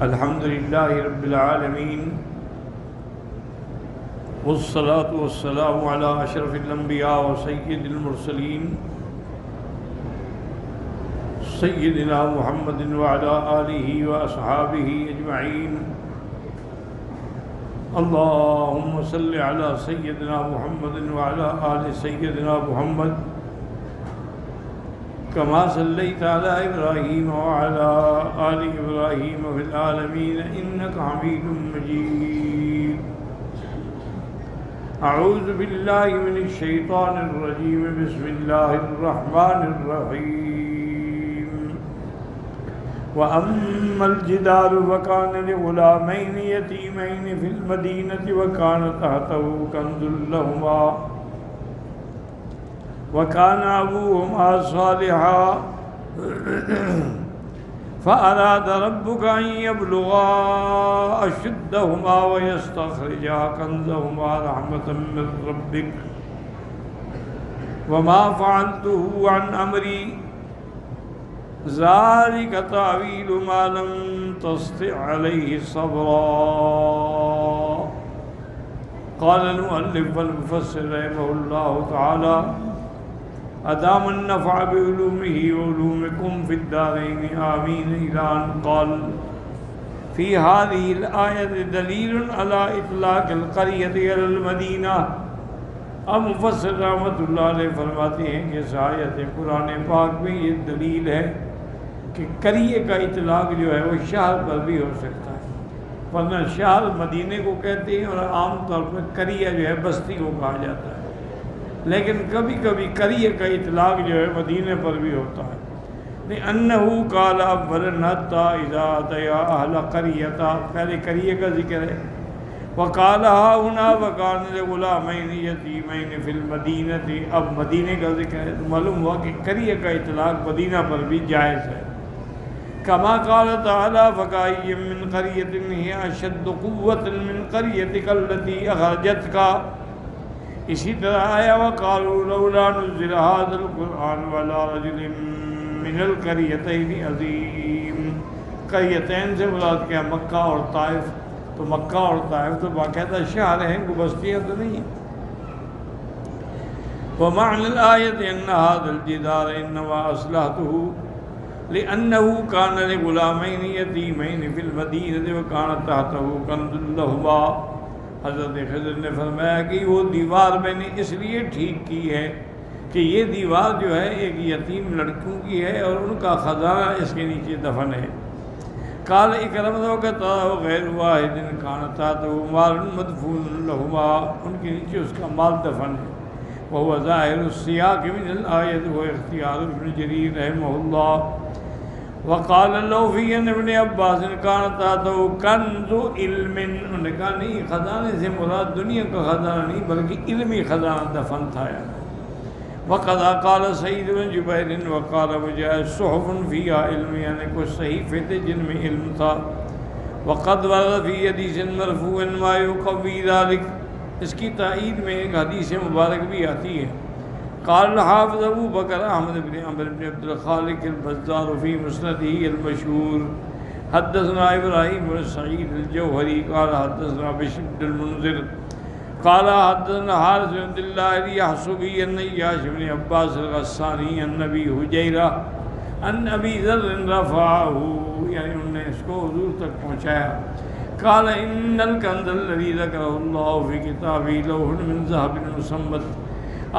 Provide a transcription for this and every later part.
الحمد لله رب العالمين والصلاة والسلام على أشرف الأنبياء وسيد المرسلين سيدنا محمد وعلى آله وأصحابه أجمعين. اللهم صل على سيدنا محمد وعلى آل سيدنا محمد كما صليت على إبراهيم وعلى آل إبراهيم في العالمين إنك حميد مجيد. أعوذ بالله من الشيطان الرجيم. بسم الله الرحمن الرحيم. وأما الجدار فكان لغلامين يتيمين في المدينة وكان تحته كنز لهما وكان أبوهما صالحا فأراد ربك أن يبلغا أشدهما ويستخرجا كنزهما رحمة من ربك وما فعلته عن أمري ذلك تأويل ما لم تستطع عليه صبرا. قال المؤلف والمفسر رحمه الله تعالى أدام النفع بعلومه وعلومكم في الدارين آمين. إلى أن قال في هذه الآية دليل على إطلاق القرية على المدينة. اب مفسر رحمۃ اللہ علیہ فرماتے ہیں کہ اس آیت قرآن پاک میں یہ دلیل ہے کہ قریے کا اطلاق جو ہے وہ شہر پر بھی ہو سکتا ہے، ورنہ شہر مدینے کو کہتے ہیں اور عام طور پر قریہ جو ہے بستی کو کہا جاتا ہے، لیکن کبھی کبھی قریہ کا اطلاق جو ہے مدینے پر بھی ہوتا ہے. لأنه قال أولا حتى إذا أتيا أهل قرية، پہلے قریہ کا ذکر ہے. وقال هنا وكان لغلامين يتيمين في المدينة، اب مدینے کا ذکر ہے، تو معلوم ہوا کہ قریہ کا اطلاق مدینہ پر بھی جائز ہے. كما قال تعالى فكأي من قرية هي أشد قوة من قريتك التي أخرجتك. اسی طرح آیا وقالوا لولا نزل هذا القرآن على رجل من القريتين عظيم. قریتین سے مراد کیا؟ مکہ اور طائف. تو مکہ اور طائف تو باقاعدہ شہر ہیں، کوئی بستیاں تو نہیں ہیں. ومعنى الآية أن هذا الجدار إنما أصلحته لأنه كان لغلامين يتيمين في المدينة وكان تحته كنز لهما. حضرت خضر نے فرمایا کہ وہ دیوار میں نے اس لیے ٹھیک کی ہے کہ یہ دیوار جو ہے ایک یتیم لڑکوں کی ہے اور ان کا خزانہ اس کے نیچے دفن ہے. قال اکرمہ وقتا غیر واحد کانتا تو مال مدفون لہما، ان کے نیچے اس کا مال دفن ہے. وهو ظاہر السیاق من الآیت و اختیار ابن جریر رحمہ اللہ. وقال لو فی ابن عباس کانتا تو کنز علم، انہوں نے کہا نہیں، خزانے سے مراد دنیا کا خزانہ نہیں بلکہ علمی خزانہ دفن تھا. وقد قال سعید بن جبیر وقال مجاہد صحف فیہا علم، یعنی کچھ صحیفے تھے جن میں علم تھا. وقد ورد فی حدیث مرفوع ما یقوی ذلک، اس کی تائید میں ایک حدیث مبارک بھی آتی ہے. قال الحافظ ابو بکر احمد بن عمرو بن عبد الخالق البزار فی مسندہ المشہور حدثنا ابراہیم بن سعید الجوہری قال حدثنا بشر بن المنذر قال حدثنا حارث بن عبد الله اليحصبي عن اياس بن عباس الغساني عن ابي حجيرة عن ابي ذر رفعه، یعنی انہوں نے اس کو حضور تک پہنچایا. قال ان الكنز الذي ذكره الله في كتابه لوح من ذهب مسمد.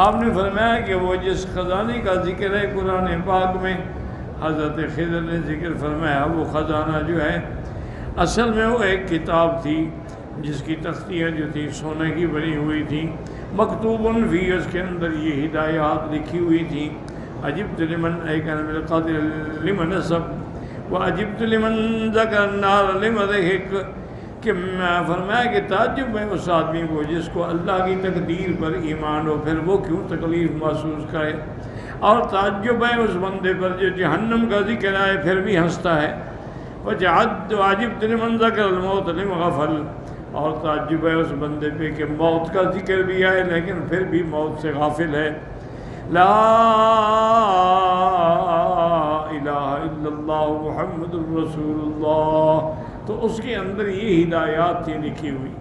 آپ نے فرمایا کہ وہ جس خزانے کا ذکر ہے قرآن پاک میں، حضرت خضر نے ذکر فرمایا، وہ خزانہ جو ہے اصل میں وہ ایک کتاب تھی جس کی تختیاں جو تھی سونے کی بنی ہوئی تھی. مکتوب فی، اس کے اندر یہ ہدایات لکھی ہوئی تھی. عجبت لمن ایکن بالقدر لمن نسب وعجبت لمن ذکر النار لمن ضحک، کہ فرمایا کہ تعجب ہے اس آدمی کو جس کو اللہ کی تقدیر پر ایمان ہو، پھر وہ کیوں تکلیف محسوس کرے، اور تعجب ہے اس بندے پر جو جہنم کا ذکر آئے پھر بھی ہنستا ہے. وعجبت لمن ذکر الموت لمن غفل، اور تعجب ہے اس بندے پہ کہ موت کا ذکر بھی آئے لیکن پھر بھی موت سے غافل ہے. لا الہ الا اللہ محمد الرسول اللہ. تو اس کے اندر یہ ہدایات تھی لکھی ہوئی.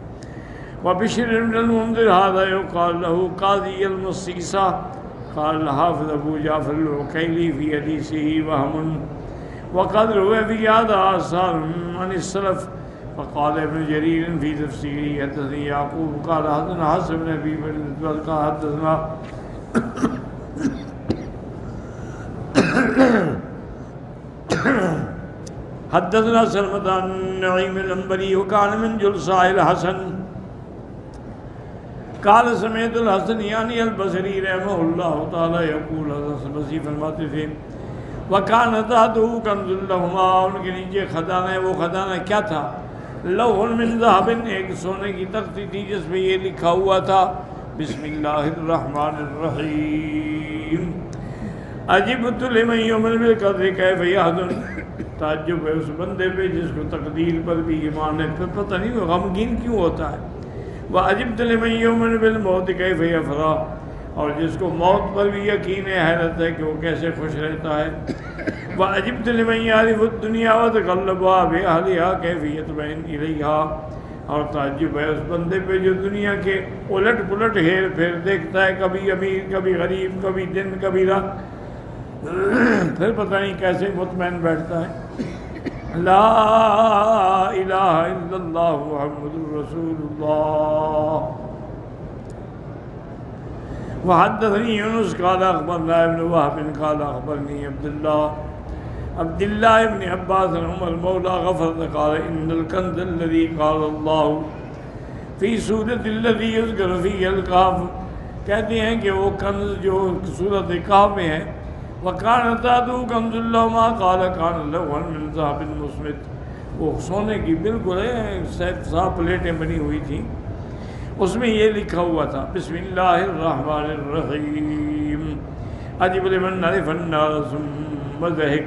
وبشر بن المنذر هذا يقال له قاضي المصيصة. قال الحافظ ابو جعفر العقيلي في حديثه وهم وقد روى في هذا آثار عن السلف. فقال ابن جرير في تفسيره حدثني يعقوب قال حدثنا حسن بن ابي بكر قال حدثنا حدثنا سلمة عن نعيم الأنبري وكان من جلساء الحسن. قال سمعت الحسن یعنی البصری رحمہ اللہ تعالی یقول حضرت بصری فرماتے تھے وکان تحتہ کنز لہما، ان کے نیچے خزانہ ہے. وہ خزانہ کیا تھا؟ لوح من ذہب، ایک سونے کی تختی تھی جس میں یہ لکھا ہوا تھا بسم اللہ الرحمن الرحیم عجبت لمن یؤمن بالقدر کیف یحزن. تعجب ہے اس بندے پہ جس کو تقدیر پر بھی ایمان ہے، پھر پتہ نہیں وہ غمگین کیوں ہوتا ہے. وعجبت لمن یؤمن بالموت کیف یفرح، اور جس کو موت پر بھی یقین ہے، حیرت ہے کہ وہ کیسے خوش رہتا ہے. وعجبت لمن یعرف الدنیا وتقلب بأہلها کیف یطمئن الیہا، اور تعجب ہے اس بندے پہ جو دنیا کے الٹ پلٹ ہیر پھیر دیکھتا ہے، کبھی امیر کبھی غریب، کبھی دن کبھی رات، پھر پتہ نہیں کیسے مطمئن بیٹھتا ہے. لا الہ الا اللہ محمد رسول اللہ. وحدثني يونس قال اخبرنا ابن وهب قال اخبرني عبد الله بن عباس عمر مولى غفر قال ان الكنز الذي قال الله في سورة الذي يذكر فيه الكهف، کہتے ہیں کہ وہ کنز جو سورۃ کہف میں ہے وَكَانَ تَحْتَهُ كَنْزٌ لَهُمَا قَالَ كَانَ لَوْحًا مِنْ ذَهَبٍ مُسْمِدٍ، وہ سونے کی بالکل صاف پلیٹیں بنی ہوئی تھیں، اس میں یہ لکھا ہوا تھا بسم اللہ الرحمن الرحیم عجب لمن عرف النار ثم ضحک،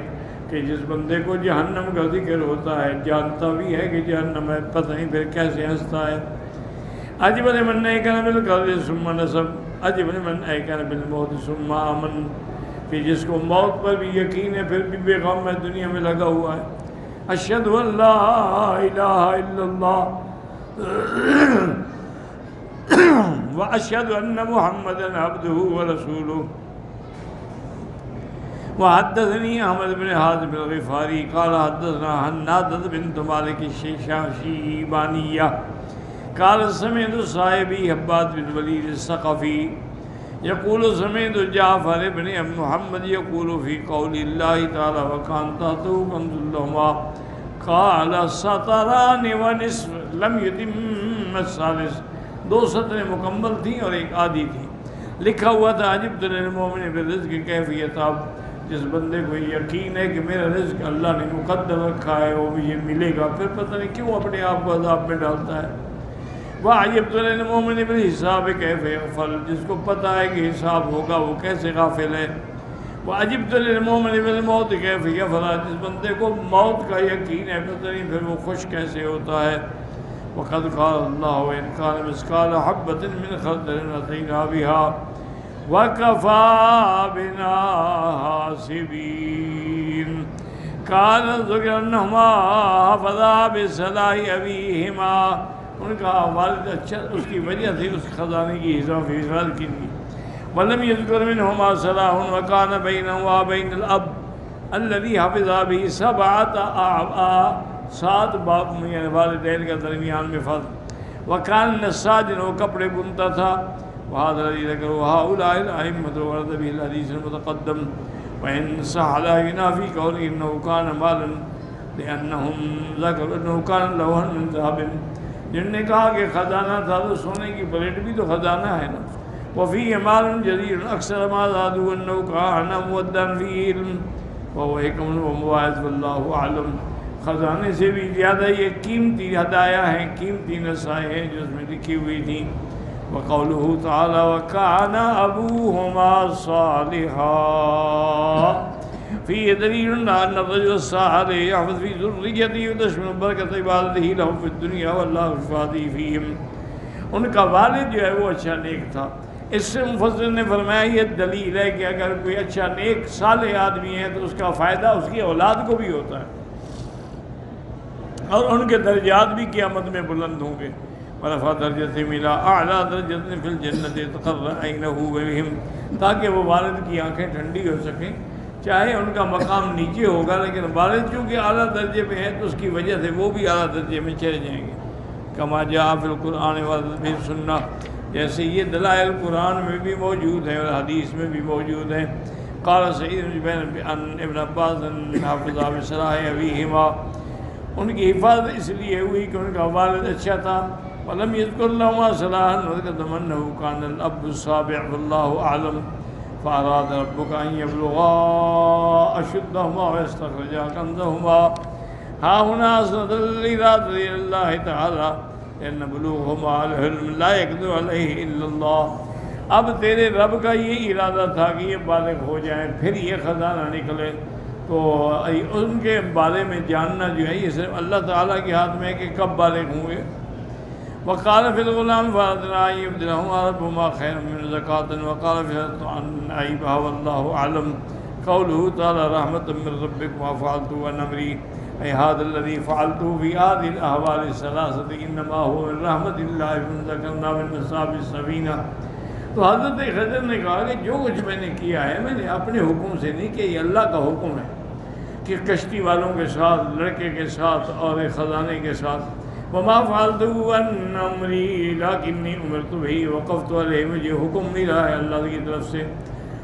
کہ جس بندے کو جہنم کا ذکر ہوتا ہے جانتا بھی ہے کہ جہنم ہے، پتہ نہیں پھر کیسے ہنستا ہے. عجب لمن ایقن بالقدر ثم نصب، عجب لمن ایقن بالموت ثم آمن، کہ جس کو موت پر بھی یقین ہے پھر بھی بے غم ہے، دنیا میں لگا ہوا ہے. اشہد ان لا الہ الا اللہ واشہد ان محمدا عبدہ ورسولہ. وحدثني احمد بن حازم الغفاری قال حدثنا حنادۃ بنت مالک الشیبانیہ قال سمعت صاحبی حباد بن ولید الثقفی یقول سمعت جعفر بن محمد یقول فی قول اللہ تعالی وکان تحتہ کنز لہما قال سطران ونصف لم یتم الثالث، 2 سطریں مکمل تھیں اور ایک آدھی تھی. لکھا ہوا تھا عجبت للمؤمن بالرزق کیف یطاب، جس بندے کو یقین ہے کہ میرا رزق اللہ نے مقدر رکھا ہے وہ مجھے ملے گا، پھر پتہ نہیں کیوں اپنے آپ کو عذاب میں ڈالتا ہے. وعجبت للمؤمن بالحساب کیف یغفل، جس کو پتہ ہے کہ حساب ہوگا وہ کیسے غافل ہے. وعجبت للمؤمن بالموت کیف یفرح، جس بندے کو موت کا یقین ہے پتہ نہیں پھر وہ خوش کیسے ہوتا ہے. وقد قال اللہ ان کان مثقال حبۃ من خردل اتینا بها وَكَفَى بِنَا حَاسِبِينَ. قال ذکر انہما حفظا بصلاح ابیہما، ان کا والد اچھا اس کی وجہ سے اس خزانے کی حفاظت کی تھی. وَلَمْ يَذْكُرْ مِنْهُمَا صَلَاحٌ وَكَانَ بَيْنَهُ وَبَيْنَ الْأَبِّ الَّذِي حَفِظَ بِهِ 7 7 باپ یعنی والدین کا درمیان میں فرق. وَكَانَ نَسَّاجًا، وہ کپڑے بنتا تھا. وهذا الذي ذكره هؤلاء الأئمة ورد به الحديث المتقدم. وإن صح لا ينافي قوله إنه كان مالا لأنهم ذكروا إنه كان لوحا من ذهب، جن نے کہا کہ خزانہ تھا تو سونے کی پلیٹ بھی تو خزانہ ہے نا. وفيه مال جدير أكثر ما زادوا أنه كان مودًا فيه علم وهو حكم ومواعظ والله أعلم. خزانے سے بھی زیادہ یہ قیمتی ہدایہ ہیں، قیمتی نصائح ہیں جو اس میں لکھی ہوئی تھیں. وقوله تعالی وكان أبوهما صالحا فيه دليل أن الرجل الصالح يحفظ في ذريته وتشمل بركة عبادته لهم في الدنيا والله شفاعته فيهم. ان کا والد جو ہے وہ اچھا نیک تھا. اس سے مفسر نے فرمایا یہ دلیل ہے کہ اگر کوئی اچھا نیک صالح آدمی ہے تو اس کا فائدہ اس کی اولاد کو بھی ہوتا ہے. اور ان کے درجات بھی قیامت میں بلند ہوں گے. ورفع درجة ملا اعلیٰ درجة فی الجنت تقر عینہ بہم، تاکہ وہ والد کی آنکھیں ٹھنڈی ہو سکیں. چاہے ان کا مقام نیچے ہوگا لیکن والد چونکہ اعلیٰ درجے پہ ہے تو اس کی وجہ سے وہ بھی اعلیٰ درجے میں چلے جائیں گے. کما جاء فی القرآن و سنہ، جیسے یہ دلائل قرآن میں بھی موجود ہیں اور حدیث میں بھی موجود ہیں. قال سعید بن ابن عباس حافظ بصلاح ابیہما، ان کی حفاظت اس لیے ہوئی کہ ان کا والد اچھا تھا. ولم يذكر لهما صلاحا وذكر انه كان الاب السابع والله اعلم. فاراد ربك ان يبلغا اشدهما ويستخرجا كنزهما. ها هنا اسند الى الله تعالى ان بلوغهما الحلم لا يقدر عليه الا الله. اب تیرے رب کا یہ ارادہ تھا کہ یہ بالغ ہو جائیں پھر یہ خزانہ نکلے، تو ان کے بارے میں جاننا جو ہے یہ صرف اللہ تعالیٰ کے ہاتھ میں ہے کہ کب بالغ ہوں گے. وقال في الغلام فأردنا أن يبدلهما ربهما خيرا من زكاة. وقال في عن عيبها والله أعلم. قوله تعالى رحمة من ربك ما فعلته عن أمري، أي هذا الذي فعلته في هذه الأحوال الثلاثة إنما هو من رحمة الله من ذكرنا من نصاب السفينة. تو حضرت خضر نے کہا کہ جو کچھ میں نے کیا ہے میں نے اپنے حکم سے نہیں کیا، یہ اللہ کا حکم ہے کہ کشتی والوں کے ساتھ، لڑکے کے ساتھ اور خزانے کے ساتھ. وما فعلته عن امری لکنی امرت بہ وقفت علیہ، مجھے حکم ملا ہے اللہ کی طرف سے.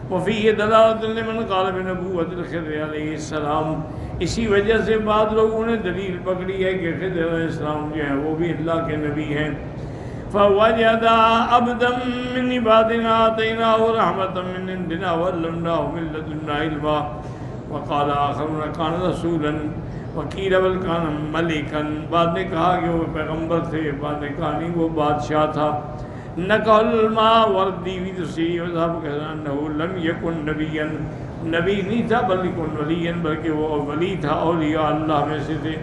وفیہ دلالۃ لمن قال بنبوۃ الخضر علیہ السلام، اسی وجہ سے بعض لوگوں نے دلیل پکڑی ہے کہ خضر علیہ السلام جو ہیں وہ بھی اللہ کے نبی ہیں. فوجد عبدا من عبادنا آتیناہ رحمۃ من عندنا وعلمناہ من لدنا علما. وقال آخرون کان رسولا وکیل بل کان ملکن، بعد نے کہا کہ وہ پیغمبر تھے، بعد نے کہا نہیں وہ بادشاہ تھا. نقل ما وردی ویدسی وذهب کہنا انہو لم یکن نبیا، نبی نہیں تھا بلکہ ولی، بلکہ وہ ولی تھا، اولیاء اللہ میں سے تھے.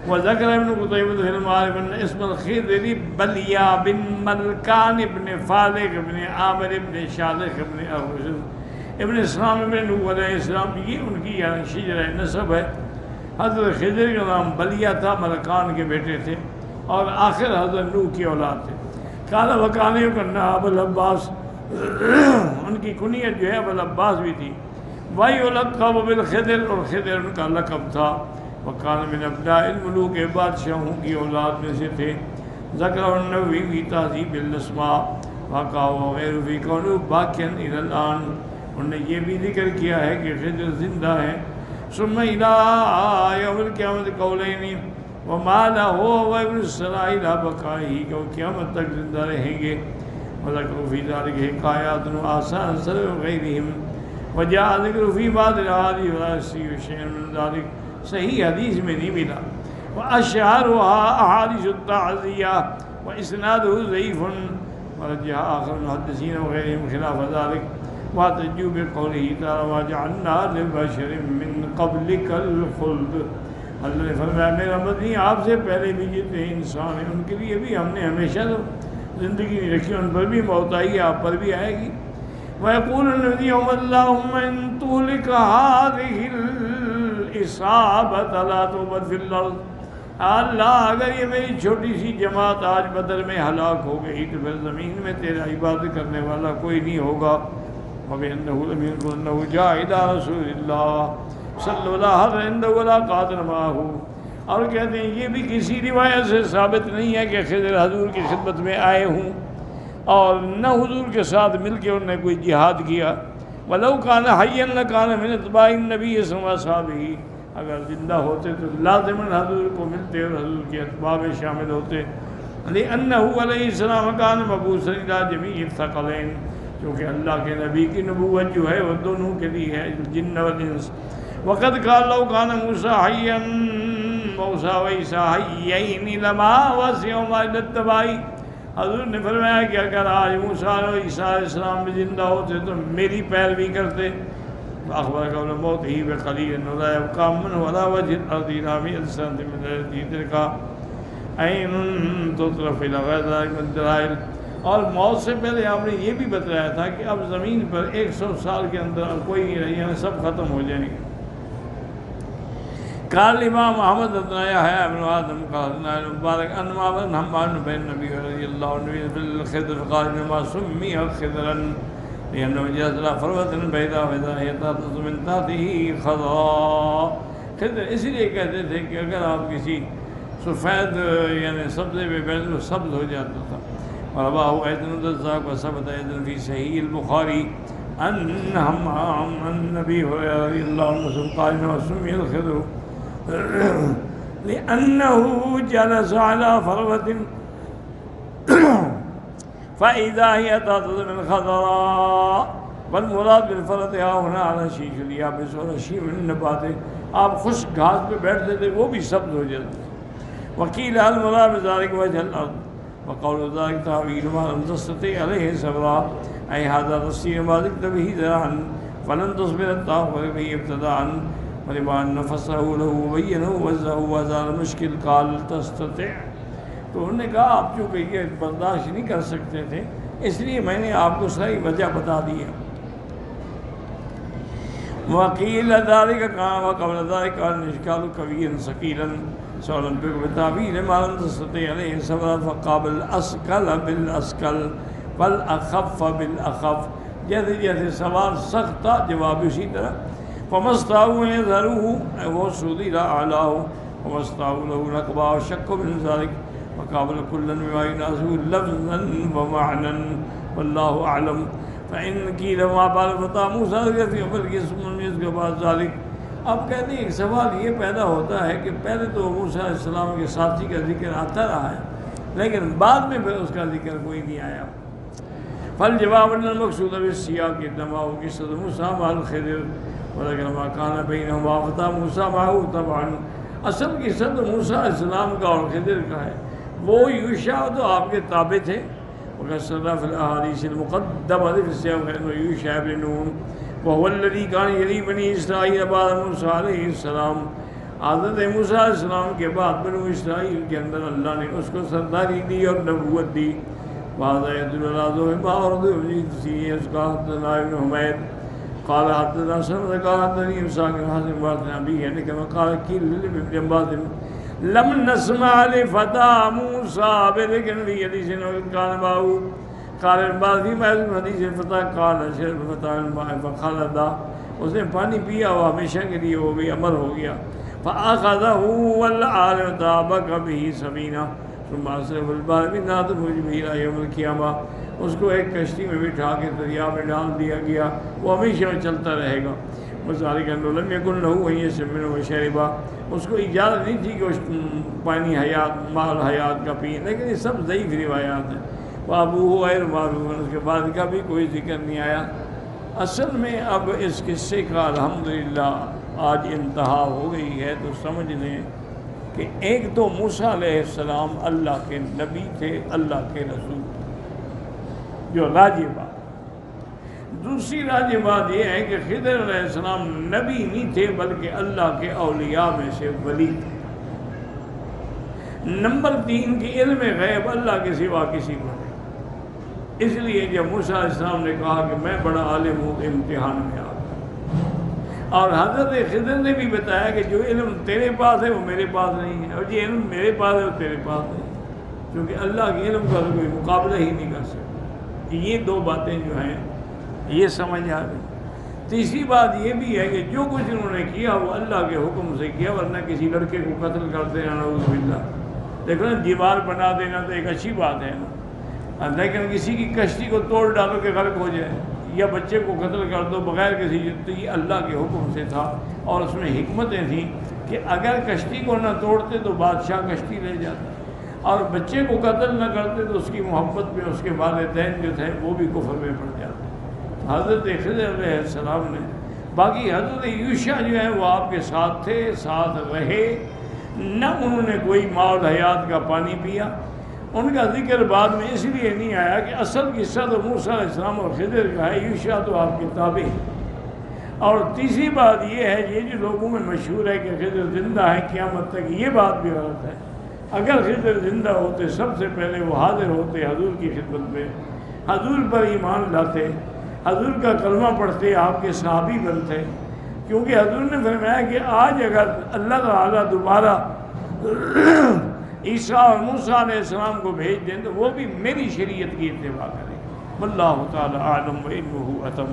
وذکر ابن قتیبہ فی المعارف ان اسم الخضر بلیا بن ملکان ابن فالق ابن عامر ابن شالخ ابن ارشد ابن اسلام ابن نوح علیہ السلام، یہ ان کی شجرہ نسب ہے. حضرت خضر کا نام بلیہ تھا، ملکان کے بیٹے تھے اور آخر حضرت نوح کی اولاد تھے. کالا وکانے کا نام ابو العباس، ان کی کنیت جو ہے ابو العباس بھی تھی. وائی لقب بالخضر، اور خضر ان کا لقب تھا. وکان من ابناء الملوک، بادشاہوں کی اولاد میں سے تھے. ذکر النووی فی تہذیب الاسماء واقع وغیر فی کونہ باقیا الی الان، انہوں نے یہ بھی ذکر کیا ہے کہ خضر زندہ ہیں. ثم الى یوم القیامت قولین وما له وابن السراء الى بقائه، کہ وہ قیامت تک زندہ رہیں گے. وذکر فی ذلک حکایات و آثار سر غیرہم، وجاء ذکر فی بعض الاحادیث ولا یصح شیء من ذلک، صحیح حدیث میں نہیں ملا. واشهرها احادیث التعزیہ واسنادہ ضعیف، ورجح آخر المحدثین وغیرہم خلاف ذلک. واحتجوا بقوله تعالی وجعلنا لبشر من قبلک الخلد، اللہ نے فرمایا میرا مدنی آپ سے پہلے بھی جتنے انسان ہیں ان کے لیے بھی ہم نے ہمیشہ زندگی نہیں رکھی، ان پر بھی موت آئی، آپ پر بھی آئے گی. وَيَقُولُ الَّذِينَ اللَّهُمَّ إِن تُهْلِكَ هَٰذِهِ الْإِصَابَةَ لَا تُعْبَدْ فِي الْأَرْضِ، اللہ اگر یہ میری چھوٹی سی جماعت آج بدر میں ہلاک ہو گئی تو پھر زمین میں تیرا عبادت کرنے والا کوئی نہیں ہوگا. وَبِأَنَّهُ لَمْ يَكُنْ أَنَّهُ جَاءَ إِلَىٰ رَسُولِ اللَّهِ صلی اللہ علیہ وسلم ولا قاتل معه، اور کہتے ہیں یہ بھی کسی روایت سے ثابت نہیں ہے کہ خضر حضور کی خدمت میں آئے ہوں اور نہ حضور کے ساتھ مل کے انہوں نے کوئی جہاد کیا. وَلَوْ كَانَ حَيًّا لَكَانَ مِنْ أَتْبَاعِ النَّبِيِّ صلی اللہ علیہ وسلم، اگر زندہ ہوتے تو لازماً حضور کو ملتے اور حضور کے اتباع میں شامل ہوتے. لِأَنَّهُ علیہ السلام كَانَ مَبْعُوثًا إِلَىٰ جَمِيعِ الثَّقَلَيْنِ، کیونکہ اللہ کے نبی کی نبوت جو ہے وہ دونوں کے لیے ہے، جن و انس. وقد قال لو كان موسى حيا موسى وعيسى حيين لما وسعهما الا اتباعي، حضور نے فرمایا کہ اگر آج موسیٰ اور عیسیٰ علیہ السلام بھی زندہ ہوتے تو میری پیروی کرتے. اخبر قبل موته بقليل ولا يبقى منه ولا وجه الارض الا بألسنة من الذي تلك عين تطرف الى غير ذلك من الدلائل. اور موت سے پہلے آپ نے یہ بھی بتایا تھا کہ اب زمین پر 100 سال کے اندر کوئی نہیں رہی، یعنی سب ختم ہو جائیں گے. قال الإمام أحمد حدثنا يحيى بن آدم قال حدثنا المبارك أن معبد حماد بن النبي رضي الله عنه في الخضر قال إنما سمي خضرا لأنه جاءت إلى فروة بيضاء فإذا هي تهتز من تحته خضراء. خضر اس لیے کہتے تھے کہ اگر آپ کسی سفید یعنی سبزے پہ بیٹھ تو سبز ہو جاتا تھا. ورواه أيضا الرزاق وثبت أيضا في صحيح البخاري أن همام النبي رضي الله عنه قال إنما سمي الخضر لأنه جلس على فروة فإذا هي تهتز من خضراء. والمراد بالفرط هنا على شيء اليابس ولا شيء من النبات. آپ خشک گھاس پہ بیٹھتے تھے وہ بھی سبز ہو جاتے تھے. وقیل المراد بذلك وجه الأرض وقول ذلك تعويل ما لم تستطيع عليه صبرا أي هذا تفسير ما ذكرت به ذراعا فلن تصبر الطاهر به ابتداء ولما نفسه له وبينه وزه وزال المشكل قال تستطيع. تو انہوں نے کہا آپ چونکہ یہ برداشت نہیں کر سکتے تھے اس لیے میں نے آپ کو صحیح وجہ بتا دی ہے. وقیل ذلك كان وقبل ذلك كان الاشكال كبيرا ثقيلا سؤال بتعبير ما لم تستطيع عليه صبرا فقابل الأثقل بالأثقل والأخف بالأخف. جیسے جیسے سوال سخت تھا جواب اسی طرح. فمستطاعوا أن يظهروه وصدر أعلاه ومستطاعوا له نقبا وشك من ذلك وقابل كلا بما يناسبه لفظا ومعنى والله أعلم. فإن قيل ما بال فتى موسى في أول قسم يذكر بعد ذلك. اب کہتے ہیں ایک سوال یہ پیدا ہوتا ہے کہ پہلے تو موسیٰ علیہ السلام کے ساتھی کا ذکر آتا رہا ہے لیکن بعد میں پھر اس کا ذکر کوئی نہیں آیا. فالجواب ان المقصود بالسیاق انما هو قصة موسیٰ مع الخضر ولكن ما كان بينهما فتى موسیٰ معه طبعا. اصل قصہ تو موسیٰ علیہ السلام کا اور خضر کا ہے. وہ یوشع تو آپ کے تابع تھے. وقد صرف الاحاديث المقدمة في السياق انه يوشع بن نون وهو الذي كان يلي بني اسرائيل بعد موسیٰ علیہ السلام. حضرت موسیٰ علیہ السلام کے بعد بنو اسرائیل کے اندر اللہ نے اس کو سرداری دی اور نبوت دی. وهذا يدل على ظهور ما ورد في اسقاط ابن حميد قال حدثنا سند قال حدثني مساق حسن بن ابي ان كما قال كيل لابن عباس لم نسمع لفتى موسى بذكر في حديث كان معه قال بعد في حديث الفتى قال شرب فتى الماء فخلد. اس نے پانی پیا وہ ہمیشہ کے لیے وہ بھی امر ہو گیا. فاخذه والعالم طابق به سفینہ ثم أسرف البحر بالنار به إلى يوم القيامة. اس کو ایک کشتی میں بٹھا کے دریا میں ڈال دیا گیا وہ ہمیشہ چلتا رہے گا. وذلك أنه لم يكن له أن يشرب منه وشرب. اس کو اجازت نہیں تھی کہ اس پانی حیات مال حیات کا پئیں لیکن یہ سب ضعیف روایات ہیں. وابوہ غیر معروف. اس کے بعد کا بھی کوئی ذکر نہیں آیا. اصل میں اب اس قصے کا الحمدللہ آج انتہا ہو گئی ہے. تو سمجھ لیں کہ ایک تو موسیٰ علیہ السلام اللہ کے نبی تھے اللہ کے رسول جو راجع بات. دوسری راجع بات یہ ہے کہ خضر علیہ السلام نبی نہیں تھے بلکہ اللہ کے اولیاء میں سے ولی تھے. نمبر 3 کہ علم غیب اللہ کے سوا کسی کو نہیں. اس لیے جب موسیٰ علیہ السلام نے کہا کہ میں بڑا عالم ہوں امتحان میں آ گیا. اور حضرت خضر نے بھی بتایا کہ جو علم تیرے پاس ہے وہ میرے پاس نہیں ہے اور جو علم میرے پاس ہے وہ تیرے پاس نہیں ہے کیونکہ اللہ کے علم کا کوئی مقابلہ ہی نہیں کر سکتا. یہ دو باتیں جو ہیں یہ سمجھ آ گئی. تیسری بات یہ بھی ہے کہ جو کچھ انہوں نے کیا وہ اللہ کے حکم سے کیا ورنہ کسی لڑکے کو قتل کر دینا نعوذ باللہ. دیکھو نا دیوار بنا دینا تو ایک اچھی بات ہے نا لیکن کسی کی کشتی کو توڑ ڈالو کہ غرق ہو جائے یا بچے کو قتل کر دو بغیر کسی تو یہ اللہ کے حکم سے تھا. اور اس میں حکمتیں تھیں کہ اگر کشتی کو نہ توڑتے تو بادشاہ کشتی لے جاتا اور بچے کو قتل نہ کرتے تو اس کی محبت میں اس کے والدین جو تھے وہ بھی کفر میں پڑ جاتے. حضرت خضر علیہ السلام نے باقی حضرت یوشع جو ہیں وہ آپ کے ساتھ تھے ساتھ رہے نہ انہوں نے کوئی ماء الحیات کا پانی پیا. ان کا ذکر بعد میں اس لیے نہیں آیا کہ اصل قصہ تو موسیٰ علیہ السلام اور خضر کا ہے. یوشع تو آپ کے تابع. اور تیسری بات یہ ہے یہ جو لوگوں میں مشہور ہے کہ خضر زندہ ہے قیامت تک یہ بات بھی غلط ہے. اگر خضر زندہ ہوتے سب سے پہلے وہ حاضر ہوتے حضور کی خدمت میں حضور پر ایمان لاتے حضور کا کلمہ پڑھتے آپ کے صحابی بنتے کیونکہ حضور نے فرمایا کہ آج اگر اللہ تعالیٰ دوبارہ عیسیٰ اور موسیٰ علیہ السلام کو بھیج دیں تو وہ بھی میری شریعت کی اتباع کریں. واللہ تعالیٰ اعلم و علمہ اتم.